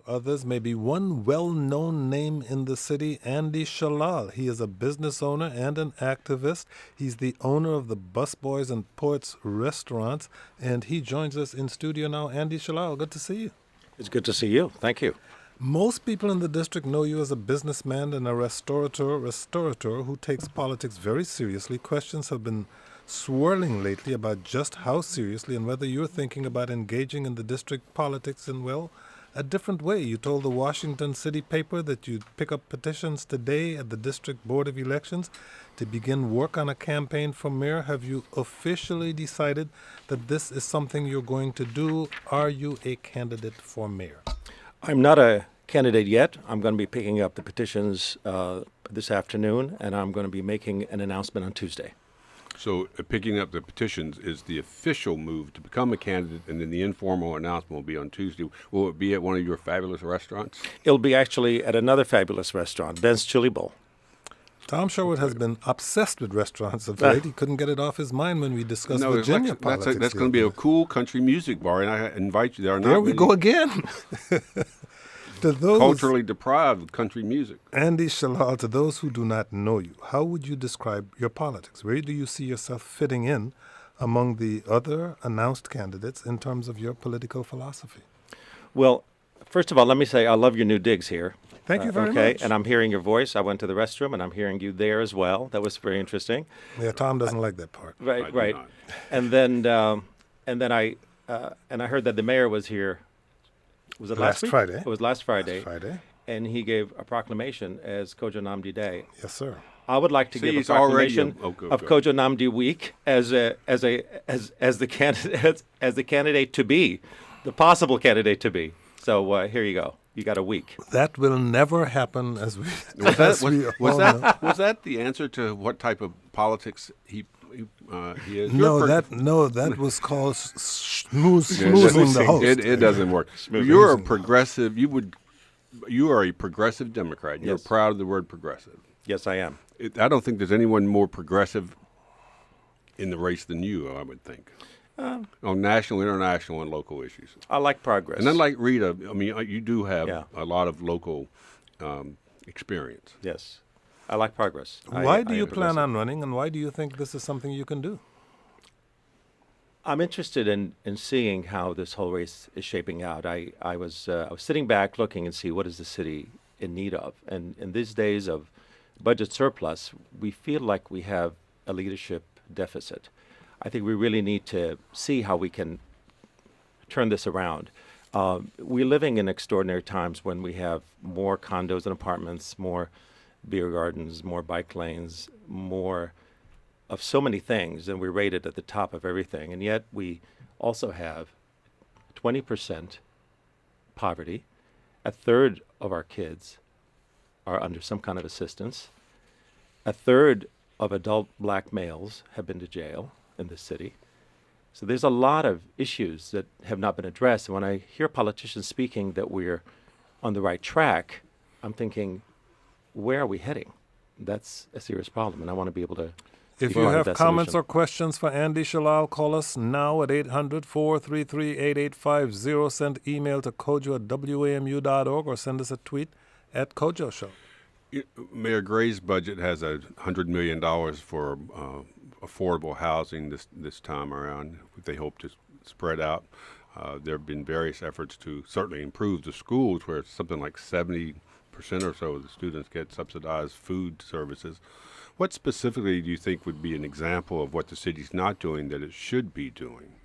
among others, maybe one well-known name in the city, Andy Shallal. He is a business owner and an activist. He's the owner of the Busboys and Poets restaurants, and he joins us in studio now. Andy Shallal, good to see you. It's good to see you. Thank you. Most people in the district know you as a businessman and a restaurateur who takes politics very seriously. Questions have been swirling lately about just how seriously and whether you're thinking about engaging in the district politics in, well, a different way. You told the Washington City paper that you'd pick up petitions today at the District Board of Elections to begin work on a campaign for mayor. Have you officially decided that this is something you're going to do? Are you a candidate for mayor? I'm not a candidate yet. I'm going to be picking up the petitions this afternoon, and I'm going to be making an announcement on Tuesday. So picking up the petitions is the official move to become a candidate, and then the informal announcement will be on Tuesday. Will it be at one of your fabulous restaurants? It'll be actually at another fabulous restaurant, Ben's Chili Bowl. Tom Sherwood has been obsessed with restaurants of late. He couldn't get it off his mind when we discussed Virginia politics. That's going to be a cool country music bar, and I invite you there. There we go again. To those culturally deprived of country music. Andy Shallal, to those who do not know you, how would you describe your politics? Where do you see yourself fitting in among the other announced candidates in terms of your political philosophy? Well, first of all, let me say I love your new digs here. Thank you very much. Okay, and I'm hearing your voice. I went to the restroom, and I'm hearing you there as well. That was very interesting. Yeah, Tom doesn't like that part. Right. And then I heard that the mayor was here. Was it last week? Friday. It was last Friday. Last Friday. And he gave a proclamation as Kojo Namdi Day. Yes, sir. I would like to give a proclamation of Kojo Namdi Week as the candidate to be, the possible candidate to be. So here you go. You got a week. That will never happen, as we was that the answer to what type of politics he is? That was called smoozing the host. It doesn't work. You're a progressive. You are a progressive Democrat. You're proud of the word progressive. Yes, I am. I don't think there's anyone more progressive in the race than you, I would think. On national, international, and local issues. I like progress. And unlike Rita, I mean, you do have a lot of local experience. Yes. I like progress. Why do you plan on running, and why do you think this is something you can do? I'm interested in seeing how this whole race is shaping out. I was sitting back looking and see what is the city in need of. And in these days of budget surplus, we feel like we have a leadership deficit. I think we really need to see how we can turn this around. We're living in extraordinary times when we have more condos and apartments, more beer gardens, more bike lanes, more of so many things, and we're rated at the top of everything. And yet we also have 20% poverty. A third of our kids are under some kind of assistance. A third of adult black males have been to jail in this city. So there's a lot of issues that have not been addressed. And when I hear politicians speaking that we're on the right track, I'm thinking, where are we heading? That's a serious problem, and I want to be able to. If you have comments or questions for Andy Shallal, call us now at 800-433-8850. Send email to kojo@wamu.org or send us a tweet at Kojo Show. Mayor Gray's budget has $100 million for affordable housing this time around. They hope to spread out. There have been various efforts to certainly improve the schools, where something like 70% or so of the students get subsidized food services. What specifically do you think would be an example of what the city's not doing that it should be doing?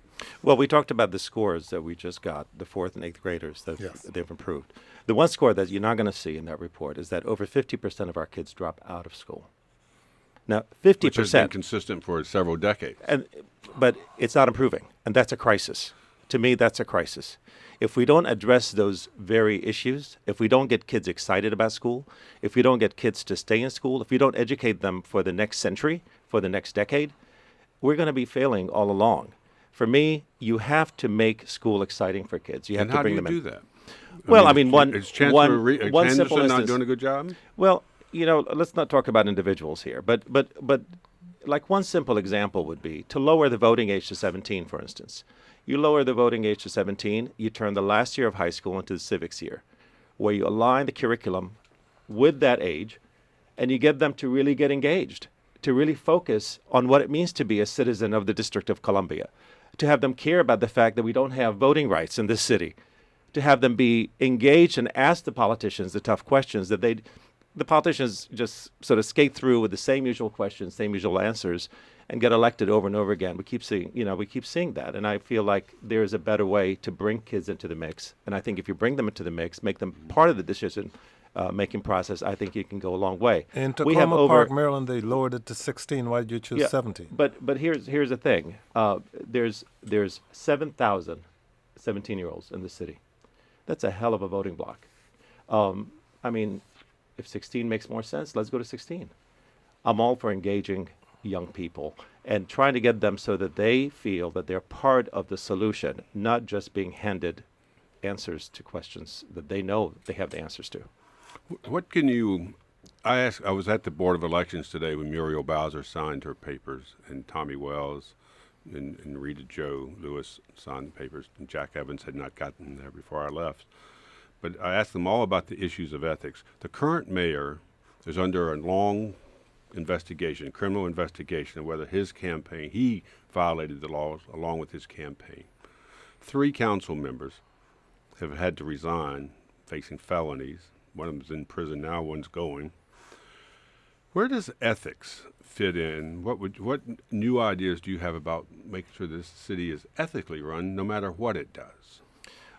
Well, we talked about the scores that we just got, the 4th and 8th graders that they've improved. The one score that you're not going to see in that report is that over 50% of our kids drop out of school. Now, 50%. Which has been consistent for several decades. But it's not improving, and that's a crisis. To me, that's a crisis. If we don't address those very issues, if we don't get kids excited about school, if we don't get kids to stay in school, if we don't educate them for the next century, for the next decade, we're going to be failing all along. For me, you have to make school exciting for kids. You have to bring them in. And how do you do that? Well, I mean, one simple Henderson not instance. doing a good job? Well, let's not talk about individuals here, but like one simple example would be to lower the voting age to 17, for instance. You lower the voting age to 17, you turn the last year of high school into the civics year. where you align the curriculum with that age and you get them to really get engaged, to really focus on what it means to be a citizen of the District of Columbia, to have them care about the fact that we don't have voting rights in this city, to have them be engaged and ask the politicians the tough questions that the politicians just sort of skate through with the same usual questions, same usual answers, and get elected over and over again. We keep seeing that, and I feel like there is a better way to bring kids into the mix. And I think if you bring them into the mix, make them part of the decision making process, I think you can go a long way. In Tacoma Park, Maryland, they lowered it to 16. Why did you choose 17? But here's the thing. There's 7,000 17-year-olds in the city. That's a hell of a voting block. I mean, if 16 makes more sense, let's go to 16. I'm all for engaging young people and trying to get them so that they feel that they're part of the solution, not just being handed answers to questions that they know they have the answers to. What can you? I was at the Board of Elections today when Muriel Bowser signed her papers, and Tommy Wells and Rita Jo Lewis signed the papers, and Jack Evans had not gotten there before I left. But I asked them all about the issues of ethics. The current mayor is under a long investigation, criminal investigation, of whether his campaign, he violated the laws along with his campaign. 3 council members have had to resign, facing felonies. One of them's in prison now, one's going. Where does ethics fit in? What new ideas do you have about making sure this city is ethically run, no matter what it does?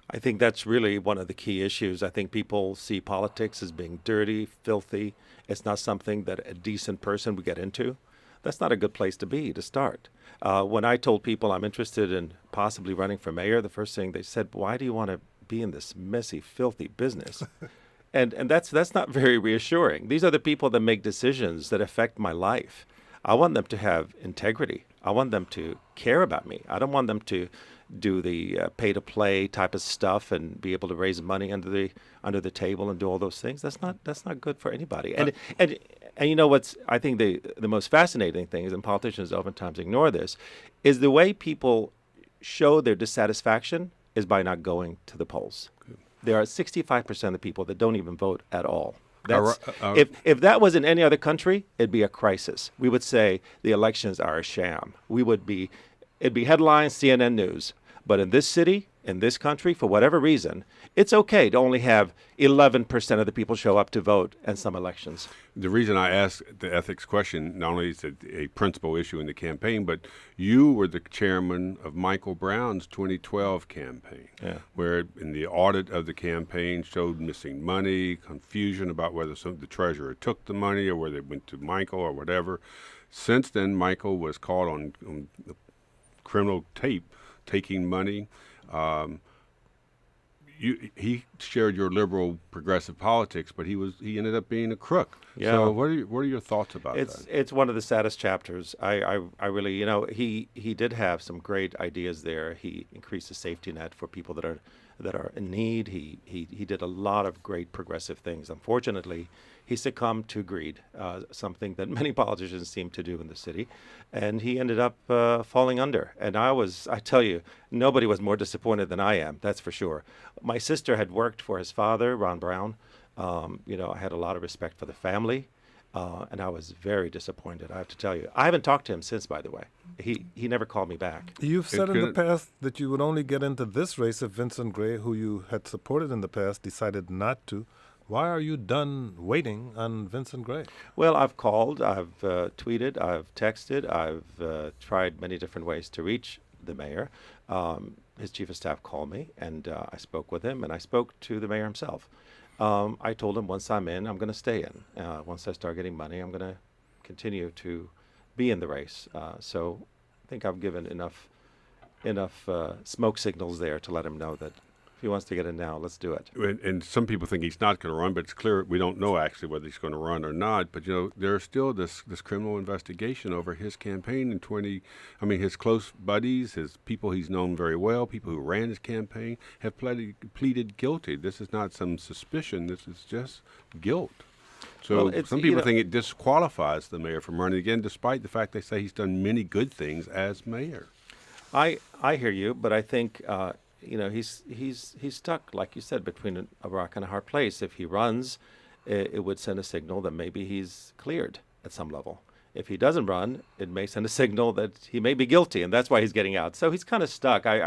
I think that's really one of the key issues. I think people see politics as being dirty, filthy. It's not something that a decent person would get into. That's not a good place to start. When I told people I'm interested in possibly running for mayor, the first thing they said, why do you want to be in this messy, filthy business? And that's not very reassuring. These are the people that make decisions that affect my life. I want them to have integrity. I want them to care about me. I don't want them to do the pay-to-play type of stuff and be able to raise money under the table and do all those things. That's not good for anybody. And you know what's, I think the most fascinating thing is, and politicians oftentimes ignore this, is the way people show their dissatisfaction is by not going to the polls. Good. There are 65% of the people that don't even vote at all. If that was in any other country, it'd be a crisis. We would say the elections are a sham. It'd be headlines, CNN News. But in this city, in this country, for whatever reason, it's okay to only have 11% of the people show up to vote in some elections. The reason I asked the ethics question, not only is it a principal issue in the campaign, but you were the chairman of Michael Brown's 2012 campaign, where in the audit of the campaign showed missing money, confusion about whether the treasurer took the money or whether it went to Michael or whatever. Since then, Michael was caught on the criminal tape taking money. He shared your liberal progressive politics, but he ended up being a crook. Yeah. So what are your thoughts about that? It's one of the saddest chapters. I really, he did have some great ideas there. He increased the safety net for people that are in need. He did a lot of great progressive things. Unfortunately, he succumbed to greed, something that many politicians seem to do in the city, and he ended up falling under. And I tell you, nobody was more disappointed than I am, that's for sure. My sister had worked for his father, Ron Brown. I had a lot of respect for the family, and I was very disappointed, I have to tell you. I haven't talked to him since, by the way. He never called me back. You've said in the past that you would only get into this race if Vincent Gray, who you had supported in the past, decided not to. Why are you done waiting on Vincent Gray? Well, I've called, I've tweeted, I've texted, I've tried many different ways to reach the mayor. His chief of staff called me, and I spoke with him, and I spoke to the mayor himself. I told him once I'm in, I'm going to stay in. Once I start getting money, I'm going to continue to be in the race. So I think I've given enough smoke signals there to let him know that if he wants to get in now, let's do it. And some people think he's not going to run, but it's clear we don't know actually whether he's going to run or not. But there's still this criminal investigation over his campaign in his close buddies, his people he's known very well, people who ran his campaign have pleaded guilty. This is not some suspicion. This is just guilt. So some people think it disqualifies the mayor from running again, despite the fact they say he's done many good things as mayor. I hear you, but I think he's stuck, like you said, between a rock and a hard place. If he runs, it would send a signal that maybe he's cleared at some level. If he doesn't run, it may send a signal that he may be guilty, and that's why he's getting out. So he's kind of stuck. I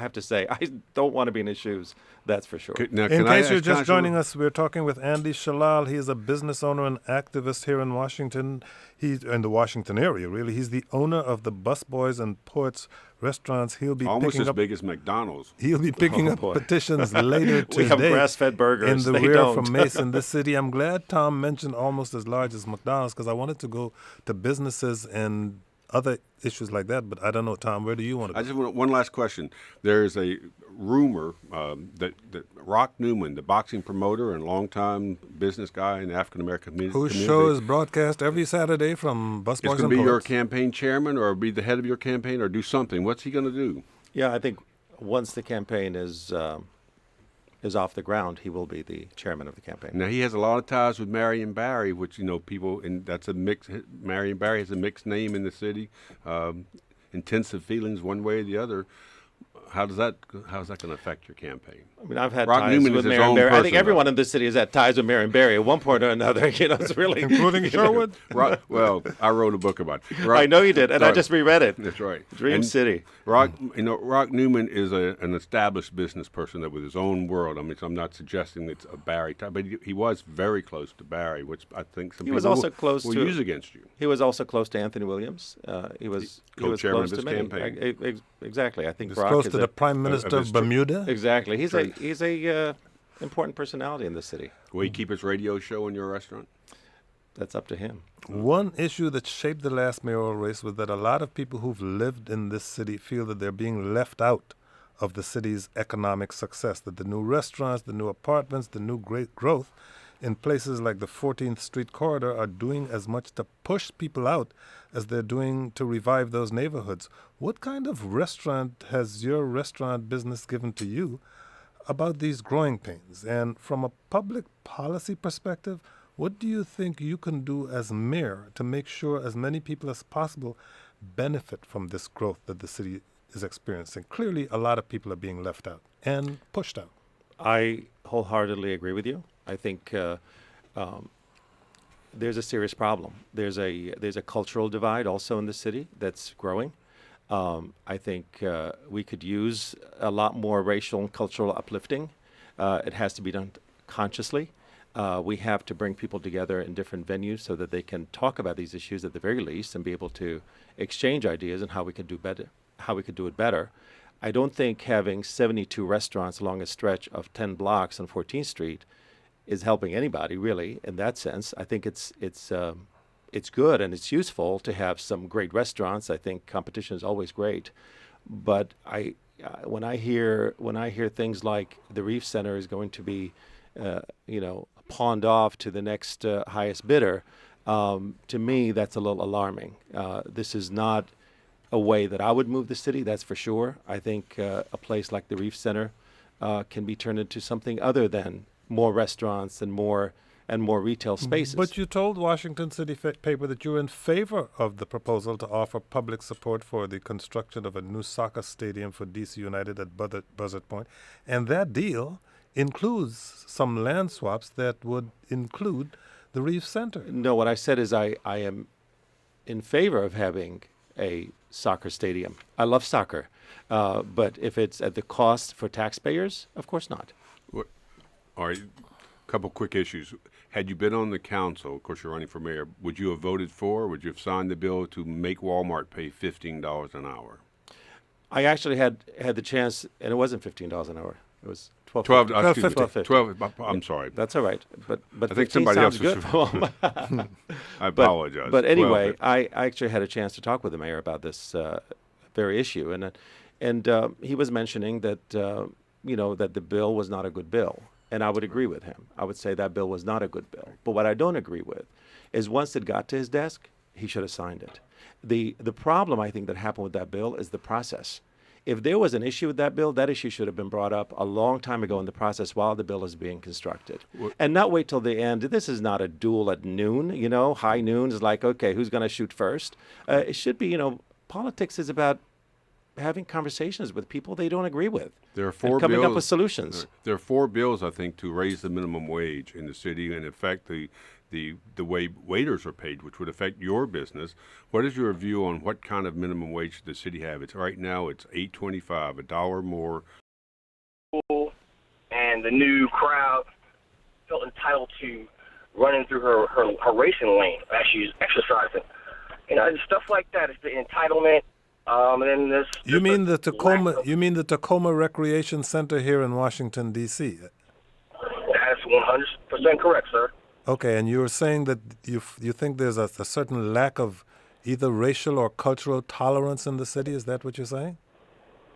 have to say, I don't want to be in his shoes. That's for sure. Now, In can I case you're ask- can I just ask joining you- us, we're talking with Andy Shallal. He is a business owner and activist here in Washington. He's in the Washington area, really. He's the owner of the Busboys and Ports restaurants. He'll be almost picking as up. big as McDonald's. He'll be picking up boy. petitions later We have today grass-fed burgers. in the They rear don't. from Mason, this city. I'm glad Tom mentioned almost as large as McDonald's because I wanted to go to businesses and other issues like that. But I don't know, Tom, where do you want to I go? just want one last question. There's a rumor that Rock Newman, the boxing promoter and longtime business guy in the African American community, Whose show is broadcast every Saturday from is Busboys going to and be your Ports. campaign chairman or be the head of your campaign or do something. What's he going to do? Yeah, I think once the campaign is off the ground, he will be the chairman of the campaign. Now he has a lot of ties with Marion Barry, which people, and that's a mix. Marion Barry has a mixed name in the city. Intensive feelings one way or the other. How's that going to affect your campaign? I mean, I've had Rock ties Newman with is his Marion own Barry. I person, think everyone though. in this city has had ties with Marion Barry at one point or another. It's really Including Sherwood? Well, I wrote a book about it. I know you did, and I just reread it. That's right. Dream And City. Rock Newman is an established business person that with his own world. I mean, so I'm not suggesting it's a Barry type, but he was very close to Barry, which I think some He people was also close will to- use against you. He was also close to Anthony Williams. He was Co-chairman close of to his many. campaign. Exactly. I think It's Brock close is to the Prime Minister his of Bermuda. Exactly. He's Right. a important personality in the city. Will he keep his radio show in your restaurant? That's up to him. One issue that shaped the last mayoral race was that a lot of people who've lived in this city feel that they're being left out of the city's economic success, that the new restaurants, the new apartments, the new great growth in places like the 14th Street corridor are doing as much to push people out as they're doing to revive those neighborhoods. What kind of restaurant has your restaurant business given to you about these growing pains? And from a public policy perspective, what do you think you can do as mayor to make sure as many people as possible benefit from this growth that the city is experiencing? Clearly, a lot of people are being left out and pushed out. I wholeheartedly agree with you. I think there's a serious problem. There's a cultural divide also in the city that's growing. I think we could use a lot more racial and cultural uplifting. It has to be done consciously. We have to bring people together in different venues so that they can talk about these issues at the very least and be able to exchange ideas on how we could do better, how we could do it better. I don't think having 72 restaurants along a stretch of 10 blocks on 14th Street is helping anybody really in that sense. I think it's good and it's useful to have some great restaurants. I think competition is always great, but when I hear things like the Reef Center is going to be pawned off to the next highest bidder, to me that's a little alarming. This is not a way that I would move the city, that's for sure. I think a place like the Reef Center can be turned into something other than more restaurants and more retail spaces. But you told Washington City paper that you're in favor of the proposal to offer public support for the construction of a new soccer stadium for DC United at Buzzard Point, and that deal includes some land swaps that would include the Reef Center. No, what I said is I am in favor of having a soccer stadium. I love soccer, but if it's at the cost for taxpayers, of course not. All right, a couple quick issues. Had you been on the council, of course you're running for mayor, would you have voted for, would you have signed the bill to make Walmart pay $15 an hour? I actually had the chance, and it wasn't $15 an hour. It was $12. 12. I'm sorry. That's all right, but I think 15 somebody sounds else good. was. I apologize. But anyway, 12. I actually had a chance to talk with the mayor about this very issue, and he was mentioning that that the bill was not a good bill, and I would agree with him. I would say that bill was not a good bill. But what I don't agree with is once it got to his desk, he should have signed it. The problem I think that happened with that bill is the process. If there was an issue with that bill, that issue should have been brought up a long time ago in the process while the bill is being constructed. And not wait till the end. This is not a duel at noon, high noon is like, okay, who's going to shoot first? It should be, politics is about having conversations with people they don't agree with. There are And four coming bills. up with solutions. There are four bills, I think, to raise the minimum wage in the city and affect the way waiters are paid, which would affect your business. What is your view on what kind of minimum wage should the city have? It's right now it's $8.25, $1 more. And the new crowd felt entitled to running through her racing lane as she's exercising. You know, stuff like that. It's the entitlement. And then there's You mean the Tacoma? lack of- You mean the Tacoma Recreation Center here in Washington D.C.? That's 100% correct, sir. Okay, and you're saying that you think there's a certain lack of either racial or cultural tolerance in the city. Is that what you're saying?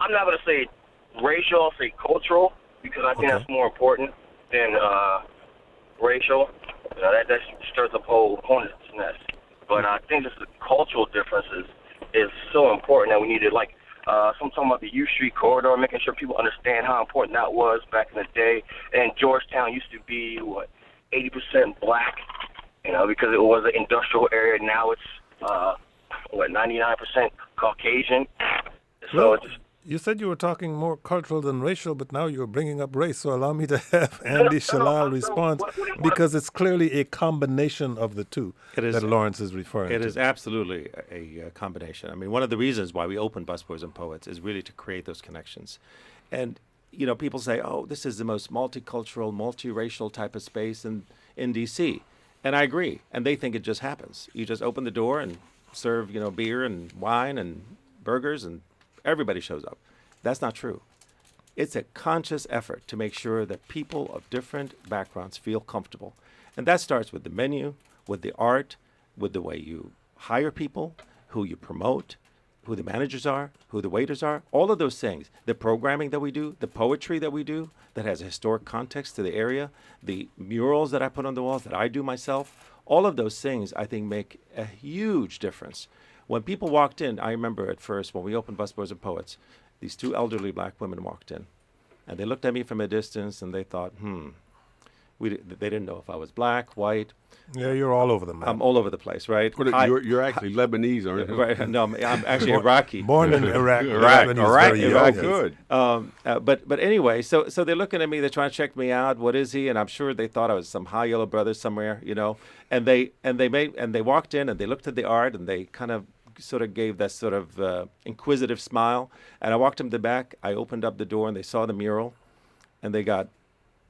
I'm not going to say racial, I'll say cultural, because I think Okay. that's more important than racial. You know, that stirs up whole hornet's nest. But I think just the cultural differences is so important that we need to, like, some talking about the U Street corridor, making sure people understand how important that was back in the day. And Georgetown used to be, 80% black, you know, because it was an industrial area. Now it's, 99% Caucasian. So Well, it's just, you said you were talking more cultural than racial, but now you're bringing up race. So allow me to have Andy Shallal respond, because it's clearly a combination of the two It is- that Lawrence is referring It to. is absolutely a combination. I mean, one of the reasons why we open Busboys and Poets is really to create those connections. And, you know, people say, oh, this is the most multicultural, multiracial type of space in D.C. And I agree. And they think it just happens. You just open the door and serve, you know, beer and wine and burgers and everybody shows up. That's not true. It's a conscious effort to make sure that people of different backgrounds feel comfortable. And that starts with the menu, with the art, with the way you hire people, who you promote, who the managers are, who the waiters are, all of those things. The programming that we do, the poetry that we do that has a historic context to the area, the murals that I put on the walls that I do myself, all of those things I think make a huge difference. When people walked in, I remember at first when we opened Busboys and Poets, these two elderly black women walked in. And they looked at me from a distance and they thought, they didn't know if I was black, white. Yeah, you're all over the map. I'm all over the place, right? You're actually Lebanese, aren't you? Right, no, I'm actually Iraqi. Born in Iraq. Iraq, Lebanese, Iraq, very Iraq, young. good. But anyway, so they're looking at me. They're trying to check me out. What is he? And I'm sure they thought I was some high yellow brother somewhere, you know. And they walked in and they looked at the art and they kind of sort of gave that sort of inquisitive smile. And I walked them to the back. I opened up the door and they saw the mural, and they got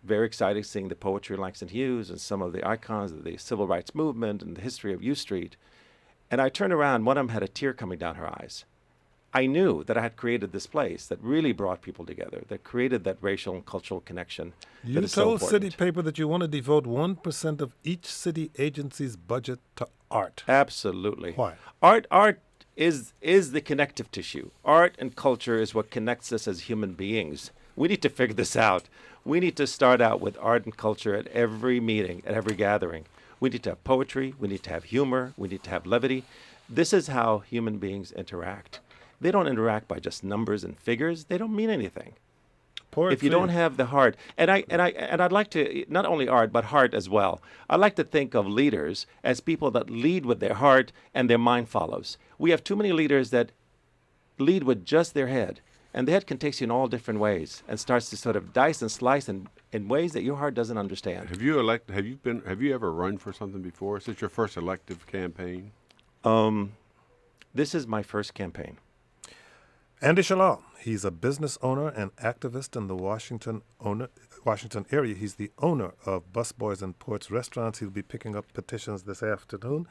very excited seeing the poetry of Langston Hughes and some of the icons of the civil rights movement and the history of U Street. And I turned around, one of them had a tear coming down her eyes. I knew that I had created this place that really brought people together, that created that racial and cultural connection. You that is so told important. City Paper that you want to devote 1% of each city agency's budget to art. Absolutely. Why? Art is the connective tissue. Art and culture is what connects us as human beings. We need to figure this out. We need to start out with art and culture at every meeting, at every gathering. We need to have poetry. We need to have humor. We need to have levity. This is how human beings interact. They don't interact by just numbers and figures. They don't mean anything. If you don't have the heart, and I'd like to, not only art but heart as well. I like to think of leaders as people that lead with their heart and their mind follows. We have too many leaders that lead with just their head, and the head can take you in all different ways and starts to sort of dice and slice in ways that your heart doesn't understand. Have you ever run for something before? Is this your first elective campaign? This is my first campaign. Andy Shallal, he's a business owner and activist in the Washington area. He's the owner of Busboys and Poets restaurants. He'll be picking up petitions this afternoon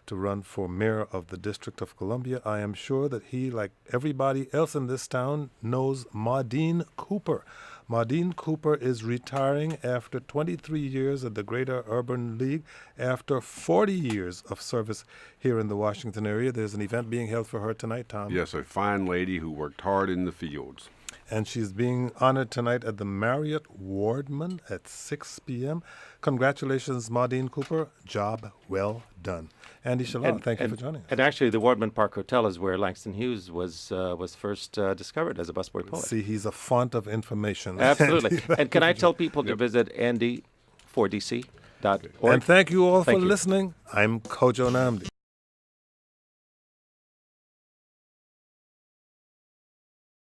to run for mayor of the District of Columbia. I am sure that he, like everybody else in this town, knows Maudine Cooper. Maudine Cooper is retiring after 23 years at the Greater Urban League, after 40 years of service here in the Washington area. There's an event being held for her tonight, Tom. Yes, a fine lady who worked hard in the fields. And she's being honored tonight at the Marriott Wardman at 6 p.m. Congratulations, Maudine Cooper. Job well done. Andy Shallal, thank you for joining us. And actually, the Wardman Park Hotel is where Langston Hughes was first discovered as a busboy poet. See, he's a font of information. Absolutely. Andy, And can I tell people to visit Andy4DC.org? and thank you all Thank for you. listening. I'm Kojo Namdi.